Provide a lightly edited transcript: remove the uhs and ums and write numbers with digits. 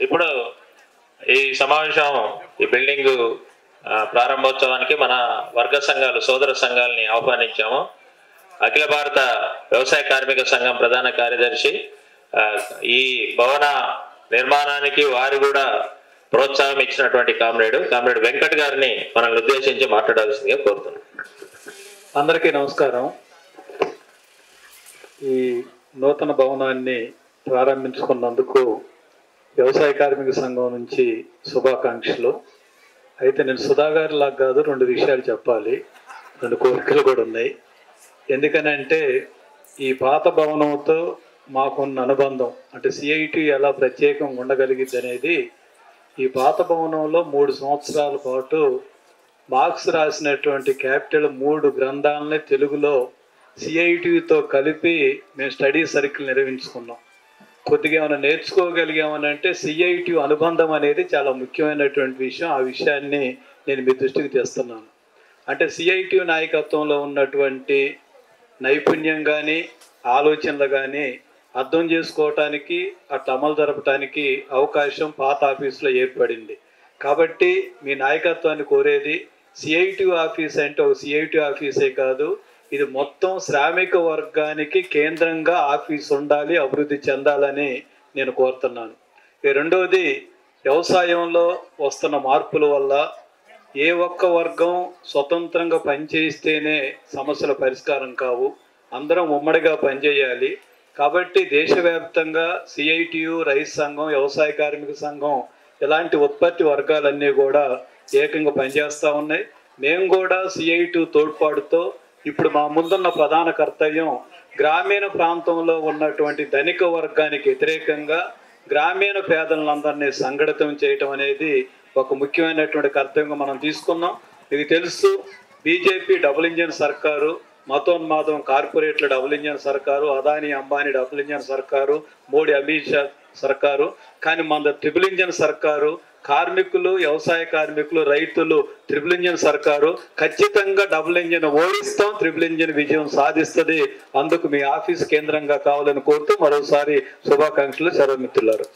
ఇప్పుడు ఈ సమావేశం ఈ బిల్డింగ్ ప్రారంభోత్సవానికి మన వర్గ సంఘాలు సోదర సంఘాలని ఆహ్వానించాము. అఖిల భారత వ్యవసాయ కార్మిక సంఘం ప్రధాన కార్యదర్శి ఈ భవన నిర్మాణానికి వారు కూడా ప్రోత్సాహం ఇచ్చినటువంటి కామ్రేడ్ వెంకట్ గారిని మనల్ని ఉద్దేశించి మాట్లాడాల్సిందిగా కోరుతున్నాం. అందరికీ నమస్కారం. ఈ నూతన భవనాన్ని ప్రారంభించుకున్నందుకు వ్యవసాయ కార్మిక సంఘం నుంచి శుభాకాంక్షలు. అయితే నేను సుధాగారి లాగా కాదు, 2 విషయాలు చెప్పాలి, 2 కోరికలు కూడా ఉన్నాయి. ఎందుకనంటే ఈ పాత భవనంతో మాకున్న అనుబంధం అంటే సిఐటి ఎలా ప్రత్యేకంగా ఉండగలిగింది అనేది, ఈ పాత భవనంలో 3 సంవత్సరాల పాటు మార్క్స్ రాసినటువంటి క్యాపిటల్ 3 గ్రంథాలని తెలుగులో సిఐటితో కలిపి మేము స్టడీ సర్కిల్ నిర్వహించుకున్నాం. కొద్దిగా ఏమైనా నేర్చుకోగలిగామని అంటే సిఐటి అనుబంధం అనేది చాలా ముఖ్యమైనటువంటి విషయం. ఆ విషయాన్ని నేను మీ దృష్టికి తెస్తున్నాను. అంటే సిఐటి నాయకత్వంలో ఉన్నటువంటి నైపుణ్యం కానీ ఆలోచనలు కానీ అర్థం చేసుకోవటానికి అట్లా అమలు జరపడానికి అవకాశం పాత ఆఫీసులో ఏర్పడింది. కాబట్టి మీ నాయకత్వాన్ని కోరేది, సిఐటి ఆఫీస్ అంటే ఒక సిఐటి ఆఫీసే కాదు, ఇది మొత్తం శ్రామిక వర్గానికి కేంద్రంగా ఆఫీస్ ఉండాలి, అభివృద్ధి చెందాలని నేను కోరుతున్నాను. రెండవది, వ్యవసాయంలో వస్తున్న మార్పుల వల్ల ఏ ఒక్క వర్గం స్వతంత్రంగా పనిచేస్తేనే సమస్యల పరిష్కారం కావు, అందరం ఉమ్మడిగా పనిచేయాలి. కాబట్టి దేశవ్యాప్తంగా సిఐటియు, రైతు సంఘం, వ్యవసాయ కార్మిక సంఘం ఇలాంటి ఉత్పత్తి వర్గాలన్నీ కూడా ఏకంగా పనిచేస్తూ ఉన్నాయి. మేము కూడా సిఐటి తోడ్పాటుతో ఇప్పుడు మా ముందున్న ప్రధాన కర్తవ్యం గ్రామీణ ప్రాంతంలో ఉన్నటువంటి ధనిక వర్గానికి వ్యతిరేకంగా గ్రామీణ పేదలందరినీ సంఘటితం చేయటం అనేది ఒక ముఖ్యమైనటువంటి కర్తవ్యంగా మనం తీసుకున్నాం. మీకు తెలుసు, బీజేపీ డబుల్ ఇంజిన్ సర్కారు, మతోన్మాదం కార్పొరేట్ల డబుల్ ఇంజిన్ సర్కారు, అదానీ అంబానీ డబుల్ ఇంజిన్ సర్కారు, మోడీ అమిత్ షా సర్కారు. కానీ మన ట్రిపుల్ ఇంజిన్ సర్కారు, కార్మికులు, వ్యవసాయ కార్మికులు, రైతులు ట్రిపుల్ ఇంజిన్ సర్కారు. ఖచ్చితంగా డబుల్ ఇంజిన్ ఓడిస్తాం, ట్రిపుల్ ఇంజిన్ విజయం సాధిస్తుంది. అందుకు మీ ఆఫీస్ కేంద్రంగా కావాలని కోరుతూ మరోసారి శుభాకాంక్షలు. సెలవు మిత్రులారు.